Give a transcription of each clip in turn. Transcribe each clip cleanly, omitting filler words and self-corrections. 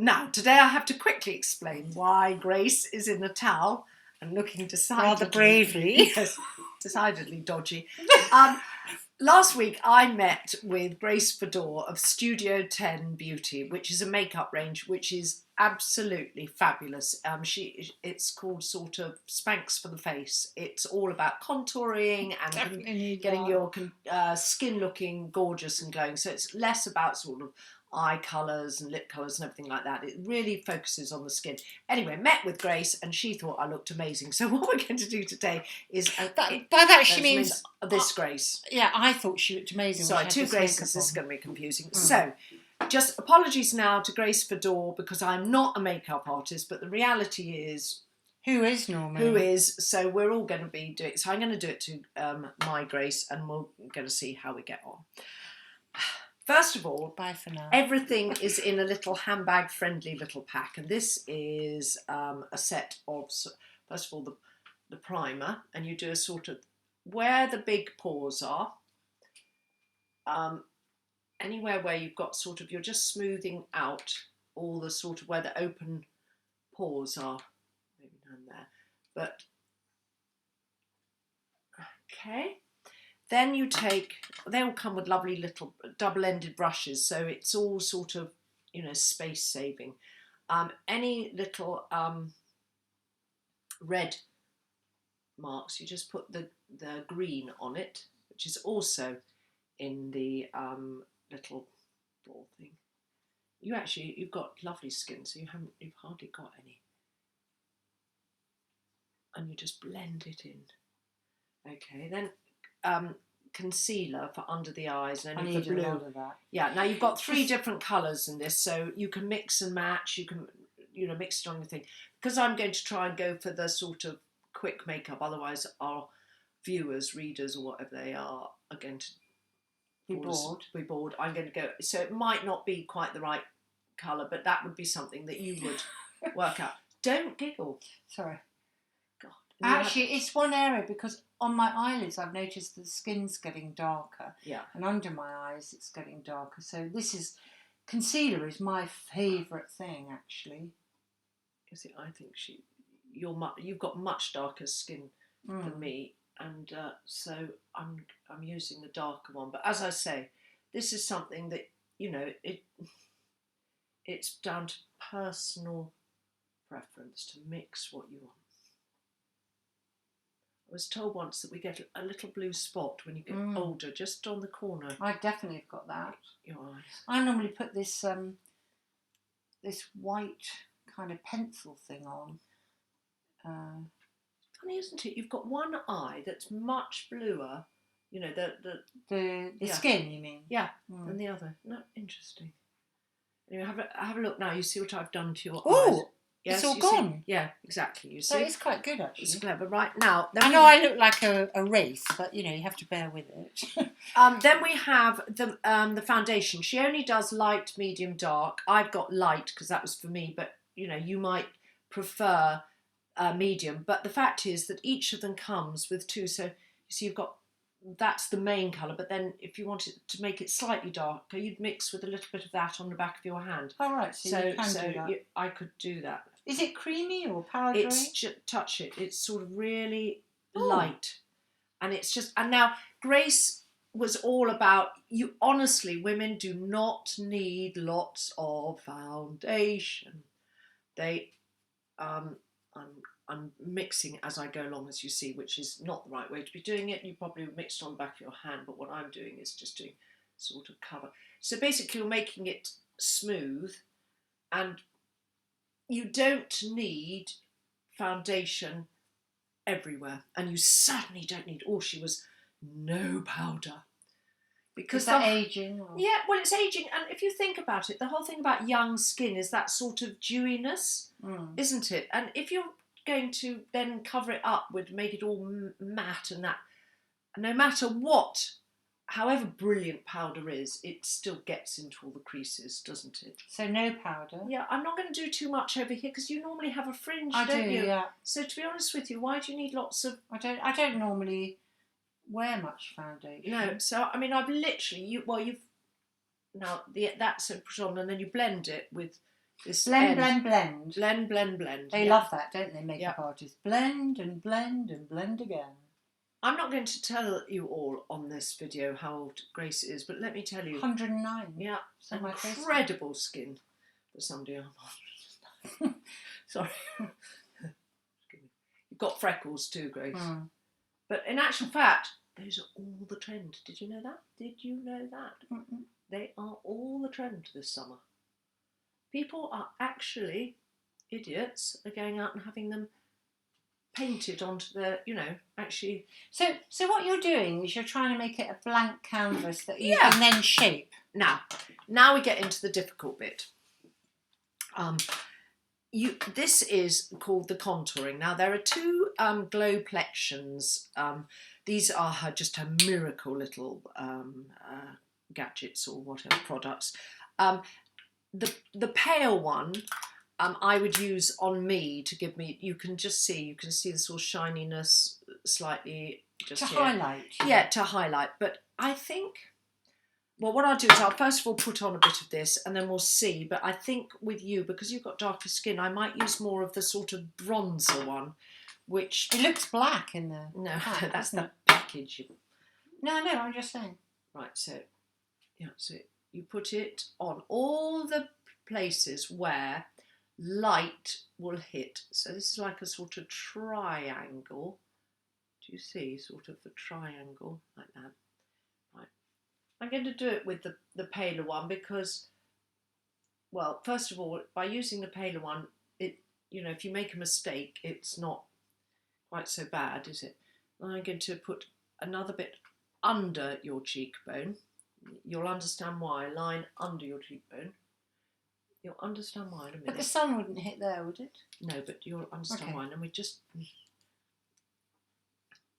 Now, today I have to quickly explain why Grace is in a towel and looking decidedly... Rather bravely. Yes, decidedly dodgy. Last week I met with Grace Fedor of Studio 10 Beauty, which is a makeup range which is absolutely fabulous. It's called sort of Spanx for the face. It's all about contouring and getting your skin looking gorgeous and glowing. So it's less about sort of eye colours and lip colours and everything like that. It really focuses on the skin. Anyway, met with Grace and she thought I looked amazing. So what we're going to do today is... by that she means... This Grace. Yeah, I thought she looked amazing. Sorry, two Graces, this is going to be confusing. So, just apologies now to Grace Fedor because I'm not a makeup artist, but the reality is... Who is normally? Who is, so we're all going to be doing... So I'm going to do it to my Grace and we're going to see how we get on. First of all, bye for now. Everything is in a little handbag-friendly little pack, and this is a set of, first of all, the primer, and you do a sort of where the big pores are, anywhere where you've got sort of, you're just smoothing out all the sort of where the open pores are, maybe down there, but okay. Then you take, they all come with lovely little double-ended brushes, so it's all sort of, you know, space saving. Any little red marks, you just put the green on it, which is also in the little ball thing. You've got lovely skin, so you've hardly got any. And you just blend it in. Okay, then concealer for under the eyes and only for blue. Of that. Yeah, now you've got 3 different colours in this, so you can mix and match, you can, you know, mix it on your thing. Because I'm going to try and go for the sort of quick makeup, otherwise our viewers, readers or whatever they are going to be bored. I'm going to go, so it might not be quite the right colour, but that would be something that you would work out. Don't giggle. Sorry. God. Actually, it's one area because on my eyelids I've noticed the skin's getting darker. Yeah. And under my eyes it's getting darker. So concealer is my favourite thing actually. You see, I think you've got much darker skin than me, and so I'm using the darker one. But as I say, this is something that, you know, it's down to personal preference to mix what you want. I was told once that we get a little blue spot when you get older, just on the corner. I definitely have got that. Your eyes. I normally put this this white kind of pencil thing on. Funny, isn't it? You've got one eye that's much bluer. You know, the skin, you mean? Yeah, than the other. No, interesting. Anyway, have a look now. You see what I've done to your eyes. Oh, yes, it's all gone. See? Yeah, exactly. You see, so it's quite good actually. It's clever. Right now, I know I look like a wraith, but you know you have to bear with it. Then we have the foundation. She only does light, medium, dark. I've got light because that was for me, but you know you might prefer medium. But the fact is that each of them comes with 2. So you see, you've got, that's the main colour, but then if you wanted to make it slightly darker, you'd mix with a little bit of that on the back of your hand. Oh right, so you can do that. I could do that. Is it creamy or powdery? Touch it. It's sort of really light, and it's just. And now Grace was all about you. Honestly, women do not need lots of foundation. I'm mixing as I go along, as you see, which is not the right way to be doing it. You probably mixed on the back of your hand, but what I'm doing is just doing sort of cover. So basically you're making it smooth, and you don't need foundation everywhere, and you certainly don't need, she was no powder. Because is that aging? Or? Yeah, well, it's aging, and if you think about it, the whole thing about young skin is that sort of dewiness, isn't it? And if you're going to then cover it up with, make it all matte and that, no matter what, however brilliant powder is, it still gets into all the creases, doesn't it? So no powder? Yeah, I'm not going to do too much over here because you normally have a fringe, don't you? Yeah. So to be honest with you, why do you need lots of... I don't normally wear much foundation. No, so I mean, I've literally, that's put on, and then you blend it with This Blend, end. blend. Blend, blend, blend. They yeah. love that, don't they, makeup artists? Blend and blend and blend again. I'm not going to tell you all on this video how old Grace is, but let me tell you. 109. Yeah, So my face- incredible skin for somebody I'm 109. Sorry. You've got freckles too, Grace. Mm. But in actual fact, those are all the trend. Did you know that? Did you know that? Mm-mm. They are all the trend this summer. People are actually, idiots, are going out and having them painted onto the, actually. So what you're doing is you're trying to make it a blank canvas that you Yeah. can then shape. Now we get into the difficult bit. This is called the contouring. Now there are two Glowplexions. These are just her miracle little gadgets or whatever products. The pale one I would use on me to give me. You can see the sort of shininess slightly just to here. highlight. Yeah, to highlight. But I think. Well, what I'll do is I'll first of all put on a bit of this and then we'll see. But I think with you, because you've got darker skin, I might use more of the sort of bronzer one, which... It looks black in there. No, Black, that's doesn't the package. No, I'm just saying. Right, so you put it on all the places where light will hit. So this is like a sort of triangle. Do you see? Sort of a triangle like that. I'm going to do it with the paler one because, well, first of all, by using the paler one, if you make a mistake, it's not quite so bad, is it? I'm going to put another bit under your cheekbone. You'll understand why. Line under your cheekbone. You'll understand why in a minute. But the sun wouldn't hit there, would it? No, but you'll understand Okay. why. And we just...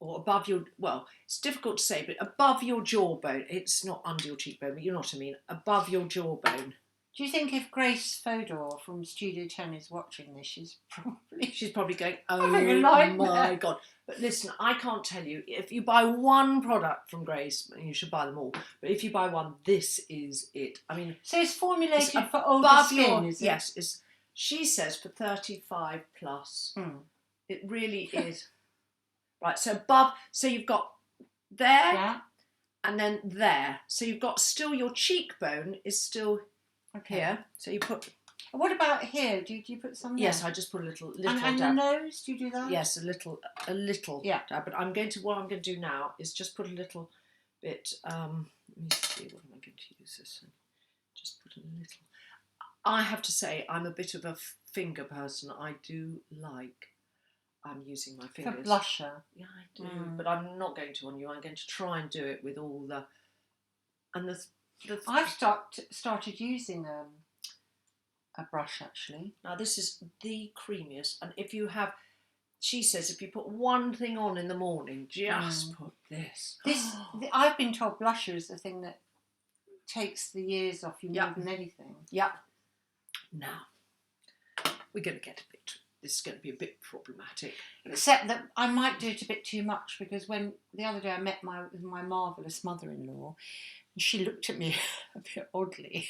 Or above your, well, it's difficult to say, but above your jawbone. It's not under your cheekbone, but you know what I mean. Above your jawbone. Do you think if Grace Fodor from Studio 10 is watching this, she's probably going, oh having a nightmare. my God. But listen, I can't tell you. If you buy one product from Grace, you should buy them all. But if you buy one, this is it. I mean... So it's formulated it's for older skin, is it? Yes. She says for 35 plus. It really is... Right, so above, so you've got there and then there. So you've got still your cheekbone is still here. So you put... What about here? Do you put some there? Yes, I just put a little and dab. the nose, do you do that? Yes, a little Yeah. dab. But what I'm going to do now is just put a little bit, let me see, what am I going to use this in? Just put a little... I have to say, I'm a bit of a finger person. I do like... I'm using my fingers. For blusher. Yeah, I do. But I'm not going to on you. I'm going to try and do it with all the... And I've started using a brush, actually. Now, this is the creamiest. And if you have... She says if you put one thing on in the morning, just put this. I've been told blusher is the thing that takes the years off you more than anything. Yeah. Now, we're going to get a bit... This is going to be a bit problematic. Except that I might do it a bit too much because when the other day I met my marvellous mother-in-law and she looked at me a bit oddly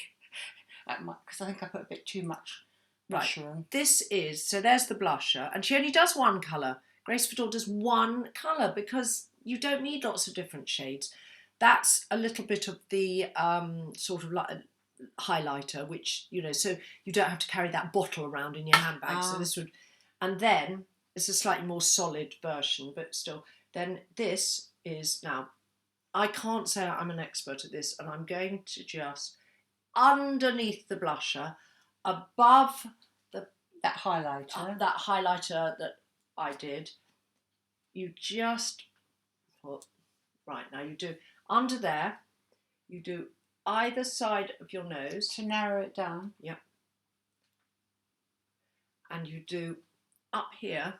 because I think I put a bit too much blusher on. This is, so there's the blusher and she only does one colour. Grace Fodor does one colour because you don't need lots of different shades. That's a little bit of the sort of like... highlighter, which so you don't have to carry that bottle around in your handbag. So this would, and then it's a slightly more solid version, but still. Then this is now. I can't say I'm an expert at this, and I'm going to just underneath the blusher, above that highlighter, that I did. You just put right now. You do under there. You do either side of your nose to narrow it down. Yep. And you do up here.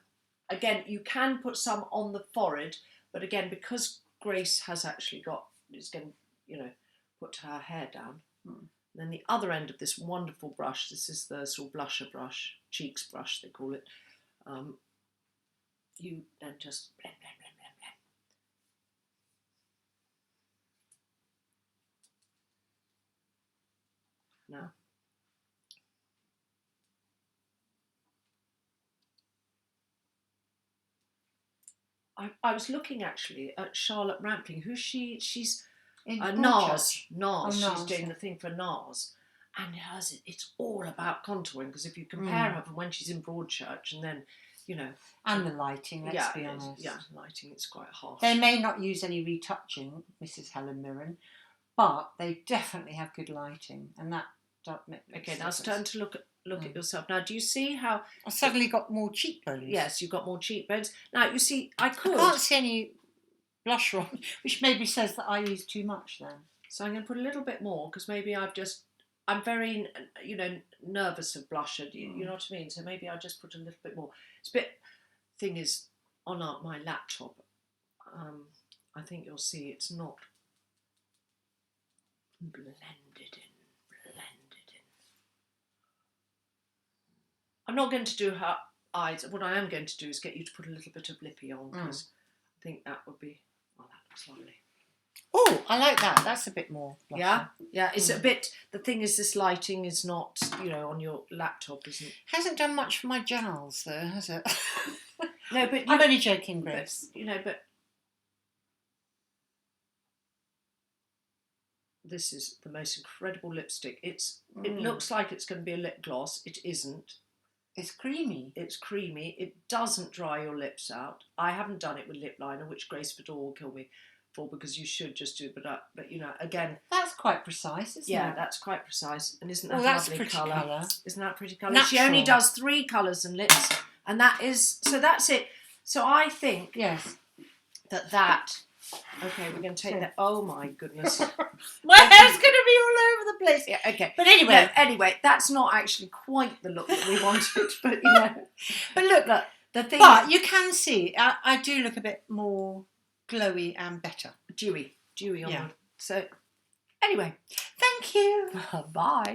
Again, you can put some on the forehead, but again, because Grace has actually is going to, put her hair down. And then the other end of this wonderful brush, this is the sort of blusher brush, cheeks brush they call it. You then just blend, blend, blend, blend, blend. Now, I was looking actually at Charlotte Rampling, who's she? She's In NARS. Broadchurch. NARS. Oh, She's NARS, doing yeah. the thing for NARS. And hers, it's all about contouring, because if you compare her from when she's in Broadchurch and then, you know. And the lighting, let's be honest. Yeah, lighting, it's quite harsh. They may not use any retouching, Mrs. Helen Mirren, but they definitely have good lighting, and that makes Okay, a now it's difference. time to look at yourself. Now, do you see how... I suddenly got more cheekbones. Yes, you've got more cheekbones. Now, you see, I I could... can't see any blush on, which maybe says that I use too much then. So I'm going to put a little bit more, because maybe I'm very, nervous of blush. You know what I mean? So maybe I'll just put a little bit more. It's a bit... Thing is, on my laptop, I think you'll see it's not blended in. I'm not going to do her eyes. What I am going to do is get you to put a little bit of lippy on, because I think that would be... Oh, that looks lovely. Oh, I like that. That's a bit more blushy. Yeah, it's a bit... The thing is, this lighting is not, on your laptop, isn't... Hasn't done much for my jowls, though, has it? No, but... I'm only joking, Grace. But... This is the most incredible lipstick. It looks like it's going to be a lip gloss. It isn't. It's creamy. It's creamy. It doesn't dry your lips out. I haven't done it with lip liner, which Grace Fedor will kill me for, because you should just do it. But again... That's quite precise, isn't it? Yeah, that's quite precise. And isn't that Well, that's lovely pretty colour? colour. Isn't that pretty colour? Natural. She only does 3 colours and lips, and so that's it. So I think Yes. that... Okay, we're going to take that... Oh, my goodness. My hair's going to be all over the place. Yeah, okay. But anyway. No, anyway, that's not actually quite the look that we wanted, but, But look, the thing... But you can see, I do look a bit more glowy and better. Dewy on Yeah. the... So, anyway. Thank you. Bye.